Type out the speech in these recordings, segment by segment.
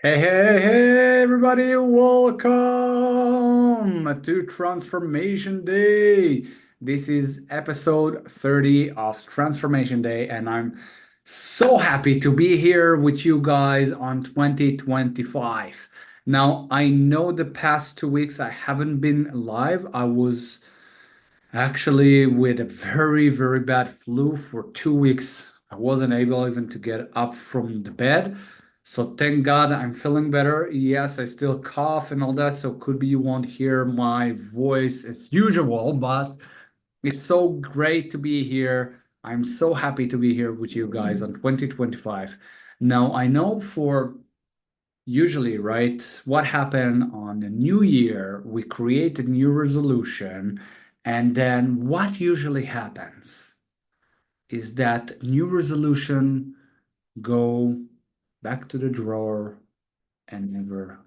Hey, everybody, welcome to Transformation Day. This is episode 30 of Transformation Day, and I'm so happy to be here with you guys on 2025. Now, I know the past 2 weeks I haven't been live. I was actually with a very bad flu for 2 weeks. I wasn't able even to get up from the bed. So thank God I'm feeling better. Yes, I still cough and all that, so could be you won't hear my voice as usual, but it's so great to be here. I'm so happy to be here with you guys on 2025. Now, I know for usually, right, what happened on the new year, we create a new resolution, and then what usually happens is that new resolution go back to the drawer and never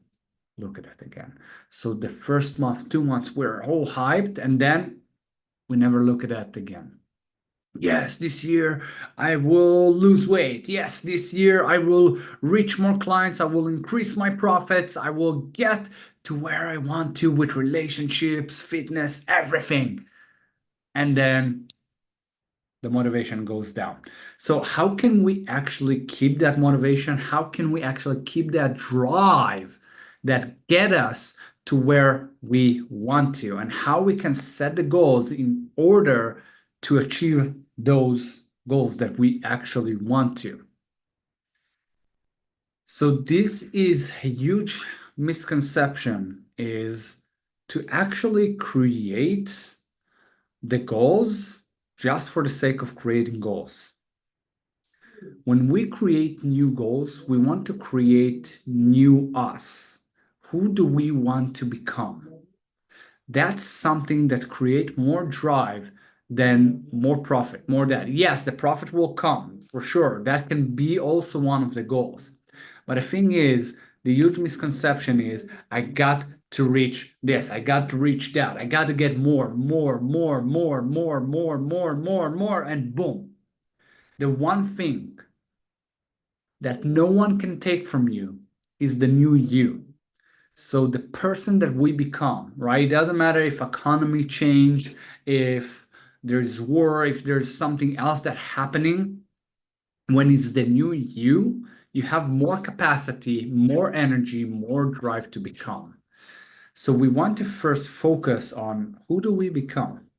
look at it again. So the first month, 2 months, we're all hyped, and then we never look at it again. Yes, this year I will lose weight. Yes, this year I will reach more clients. I will increase my profits. I will get to where I want to with relationships, fitness, everything. And then the motivation goes down. So, how can we actually keep that motivation? How can we actually keep that drive that get us to where we want to? And how we can set the goals in order to achieve those goals that we actually want to. So this is a huge misconception is to actually create the goals just for the sake of creating goals. When we create new goals, we want to create new us. Who do we want to become? That's something that create more drive than more profit, more that. Yes, the profit will come for sure. That can be also one of the goals. But the thing is, the huge misconception is I got to reach this, I got to reach that, I got to get more, and boom. The one thing that no one can take from you is the new you. So the person that we become, right? It doesn't matter if economy change, if there's war, if there's something else that happening. When it's the new you, you have more capacity, more energy, more drive to become. So we want to first focus on who do we become?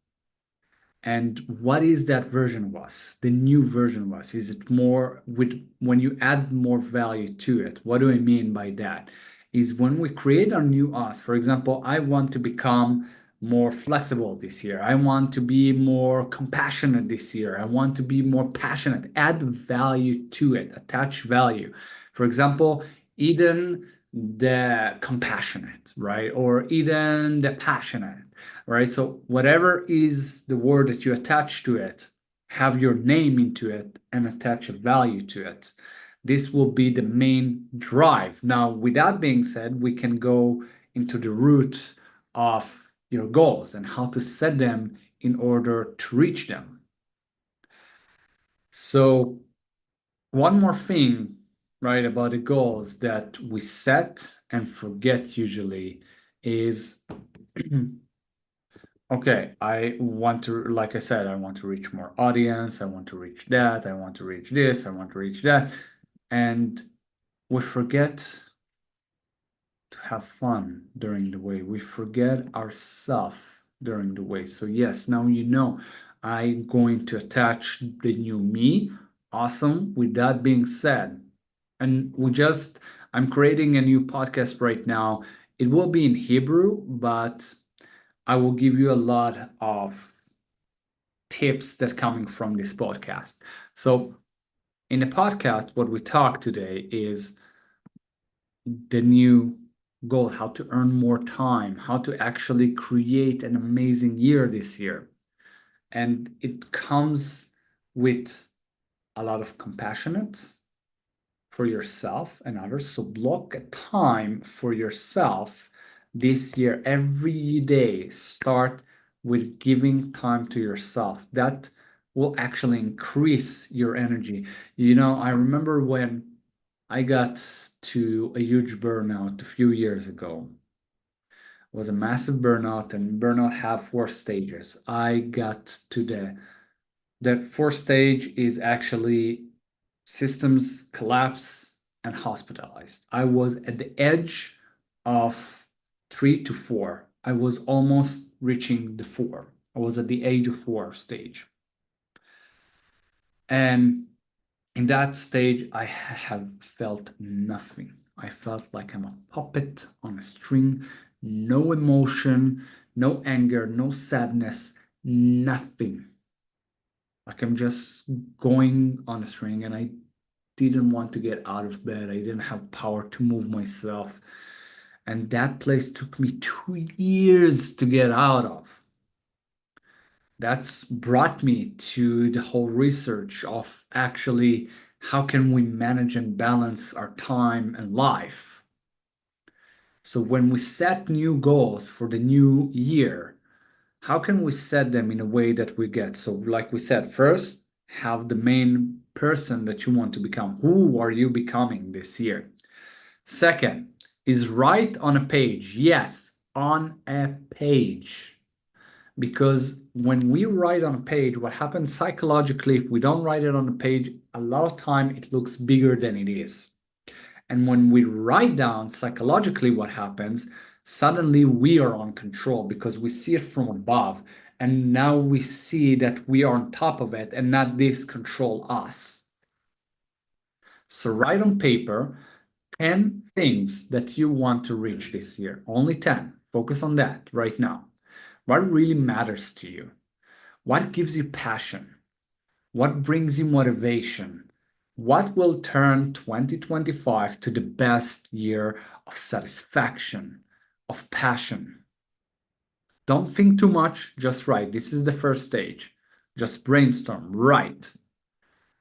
And what is that version of us, the new version of us? Is it more with when you add more value to it? What do I mean by that? Is when we create our new us, for example, I want to become more flexible this year. I want to be more compassionate this year. I want to be more passionate. Add value to it, attach value. For example, Eden the compassionate, right? Or Eden the passionate, right? So whatever is the word that you attach to it, have your name into it and attach a value to it. This will be the main drive. Now, with that being said, we can go into the root of your goals and how to set them in order to reach them. So, one more thing, right, about the goals that we set and forget usually is okay, I want to, like I said, I want to reach more audience. I want to reach that. I want to reach this. I want to reach that. And we forget to have fun during the way. We forget ourselves during the way. So, yes, now you know I'm going to attach the new me. Awesome. With that being said, and I'm creating a new podcast right now. It will be in Hebrew, but I will give you a lot of tips that coming from this podcast. So in the podcast, what we talk today is the new goal, how to earn more time, how to actually create an amazing year this year. And it comes with a lot of compassionate for yourself and others. So block a time for yourself this year. Every day, start with giving time to yourself. That will actually increase your energy. You know, I remember when I got to a huge burnout a few years ago. It was a massive burnout, and burnout have four stages. I got to the fourth stage is actually systems collapse and hospitalized. I was at the edge of three to four. I was almost reaching the four. I was at the age of four stage. And in that stage, I have felt nothing. I felt like I'm a puppet on a string, no emotion, no anger, no sadness, nothing. Like I'm just going on a string, and I didn't want to get out of bed. I didn't have power to move myself. And that place took me 2 years to get out of. That's brought me to the whole research of actually how can we manage and balance our time and life. So when we set new goals for the new year, how can we set them in a way that we get? So like we said, first, have the main person that you want to become. Who are you becoming this year? Second, is write on a page. Yes, on a page. Because when we write on a page, what happens psychologically, if we don't write it on a page, a lot of time it looks bigger than it is. And when we write down psychologically what happens, suddenly we are on control because we see it from above. And now we see that we are on top of it and not this control us. So write on paper 10 things that you want to reach this year. Only 10. Focus on that right now. What really matters to you? What gives you passion? What brings you motivation? What will turn 2025 to the best year of satisfaction, of passion? Don't think too much, just write. This is the first stage. Just brainstorm, write.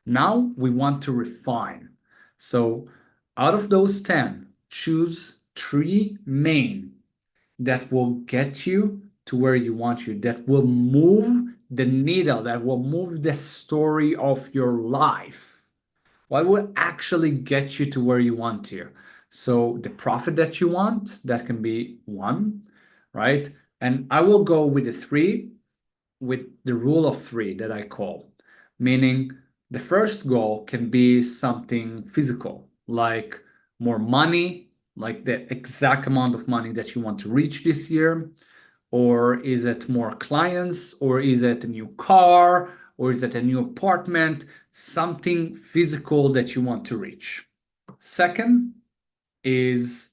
Now we want to refine. So, out of those 10, choose three main that will get you to where you want you, that will move the needle, that will move the story of your life. What will actually get you to where you want to? So the profit that you want, that can be one, right? And I will go with the three, with the rule of three that I call, meaning the first goal can be something physical, like more money, like the exact amount of money that you want to reach this year. Or is it more clients? Or is it a new car? Or is it a new apartment? Something physical that you want to reach. Second is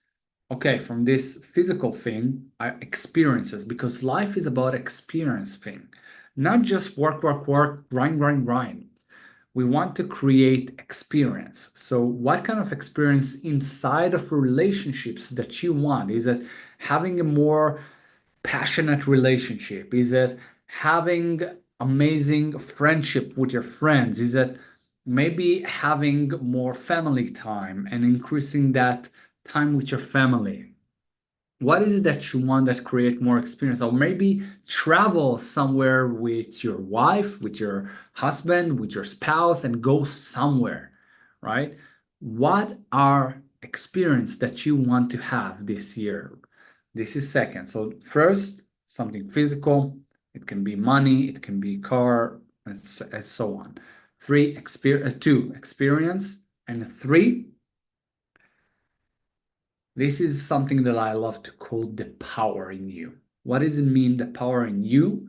okay, from this physical thing, experiences, because life is about experience thing, not just work, work, work, grind, grind, grind. We want to create experience. So, what kind of experience inside of relationships that you want? Is it having a more passionate relationship? Is it having amazing friendship with your friends? Is it maybe having more family time and increasing that time with your family? What is it that you want that create more experience? Or maybe travel somewhere with your wife, with your husband, with your spouse, and go somewhere, right? What are experience that you want to have this year? This is second. So first, something physical. It can be money, it can be car, and so on. Two, experience, and three, this is something that I love to call the power in you. What does it mean, the power in you?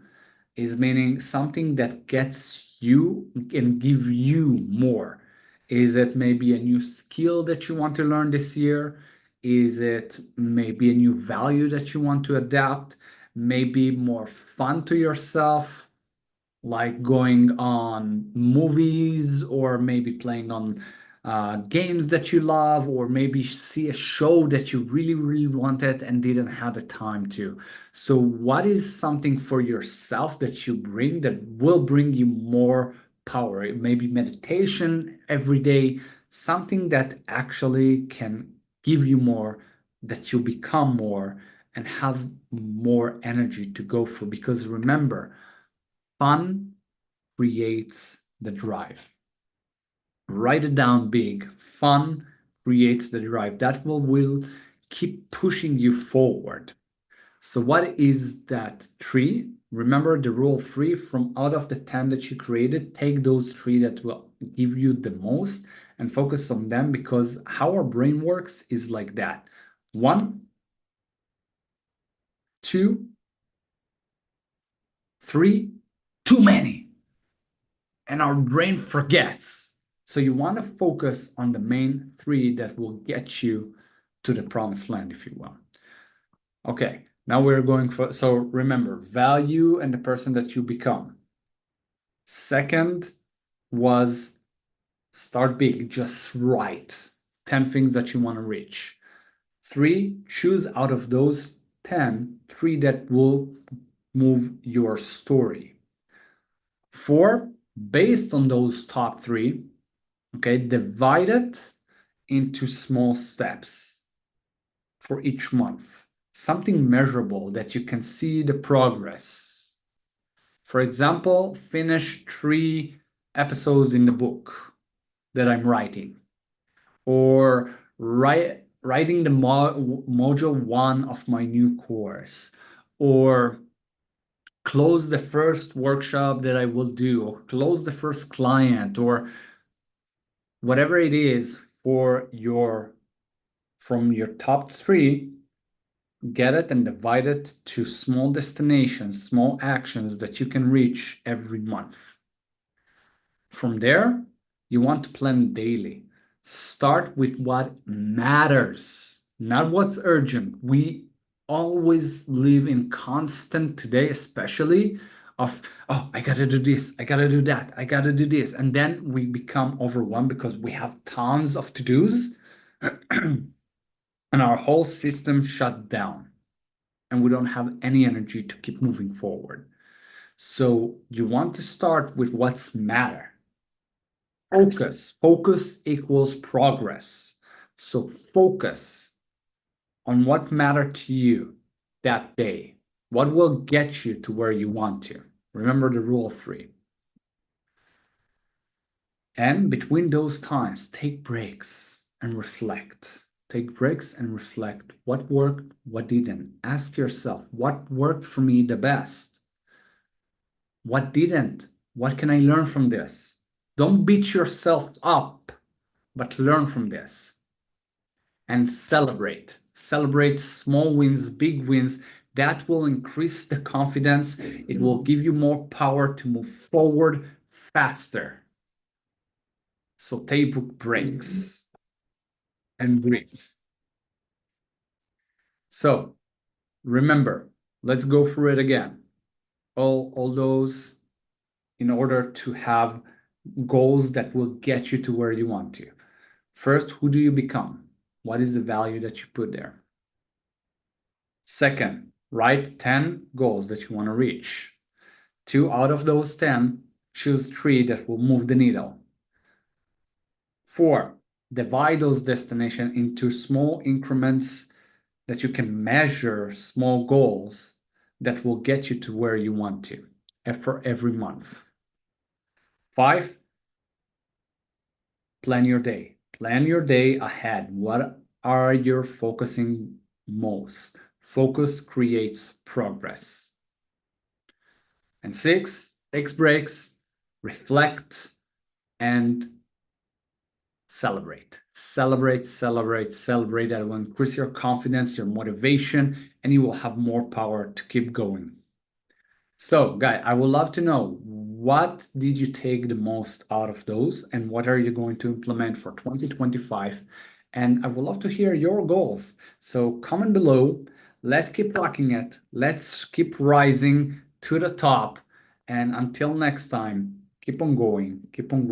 Is meaning something that gets you and give you more. Is it maybe a new skill that you want to learn this year? Is it maybe a new value that you want to adapt? Maybe more fun to yourself, like going on movies or maybe playing on games that you love, or maybe see a show that you really, really wanted and didn't have the time to. So, what is something for yourself that you bring that will bring you more power? Maybe meditation every day, something that actually can give you more, that you become more and have more energy to go for. Because remember, fun creates the drive. Write it down big. Fun creates the drive. That will keep pushing you forward. So what is that three? Remember the rule three, from out of the 10 that you created, take those three that will give you the most and focus on them, because how our brain works is like that. One, two, three, too many. And our brain forgets. So you want to focus on the main three that will get you to the promised land, if you will. Okay, now we're going for, so remember, value and the person that you become. Second was start big, just write 10 things that you want to reach. Three, choose out of those 10, three that will move your story. Four, based on those top three, okay, divide it into small steps for each month. Something measurable that you can see the progress. For example, finish 3 episodes in the book that I'm writing, or writing the module 1 of my new course, or close the first workshop that I will do, or close the first client, or whatever it is for your from your top 3. Get it and divide it to small destinations, small actions that you can reach every month. From there, you want to plan daily. Start with what matters, not what's urgent. We always live in constant today, especially of, oh, I gotta do this, I gotta do that, I gotta do this. And then we become overwhelmed because we have tons of to-dos and our whole system shut down and we don't have any energy to keep moving forward. So you want to start with what's matter. Focus. Focus equals progress. So focus on what mattered to you that day. What will get you to where you want to. Remember the rule 3. And between those times, take breaks and reflect. Take breaks and reflect. What worked, what didn't. Ask yourself, what worked for me the best? What didn't? What can I learn from this? Don't beat yourself up, but learn from this. And celebrate. Celebrate small wins, big wins. That will increase the confidence. It will give you more power to move forward faster. So take breaks and breathe. So remember, let's go through it again. All those in order to have goals that will get you to where you want to. First, who do you become? What is the value that you put there? Second, write 10 goals that you want to reach. 2 out of those 10, choose 3 that will move the needle. 4, divide those destinations into small increments that you can measure, small goals that will get you to where you want to for every month. 5, plan your day. Plan your day ahead. What are you focusing most? Focus creates progress. And 6, take breaks, reflect, and celebrate. Celebrate, celebrate, celebrate. That will increase your confidence, your motivation, and you will have more power to keep going. So, Guy, I would love to know, what did you take the most out of those, and what are you going to implement for 2025? And I would love to hear your goals. So comment below. Let's keep rocking it. Let's keep rising to the top. And until next time, keep on going, keep on